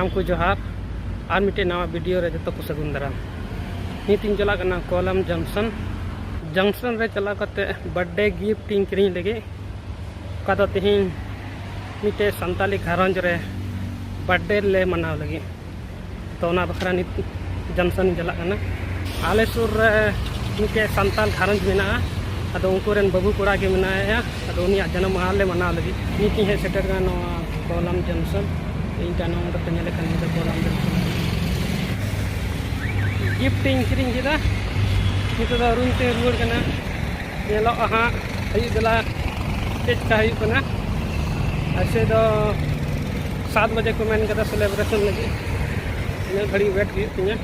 सानाम को जोहार और मिट्टे नवा वीडियो रे जो को सगुन दाराम नीतिन चला करना कोलम जंक्शन रे चला करते बर्थडे गिफ्ट इन किरी लगे का तो तिहिन मिट्टे संताली घरंज रे बर्थडे ले मनाव लगे तो ना बखरा नित जंक्शन चला करना आले सुर रे मिट्टे संताल घरंज मेना अदो उनकोरेन बाबू कोड़ा के मेनाया अदो उनिया जन्म माह ले मनाव लगे नीति हे सेटर का नो कोलम जंक्शन इनका नाम तो तन्या लेखन है कोलम जंक्शन गिफ्ट इन किरी किदा नितो दा रूम ते रुवर कना नेलो हा अयु बेला तेज का हयु कना ऐसे तो 7 बजे को मेन कदा सेलिब्रेशन लगे इन घड़ी वेट हुई तिया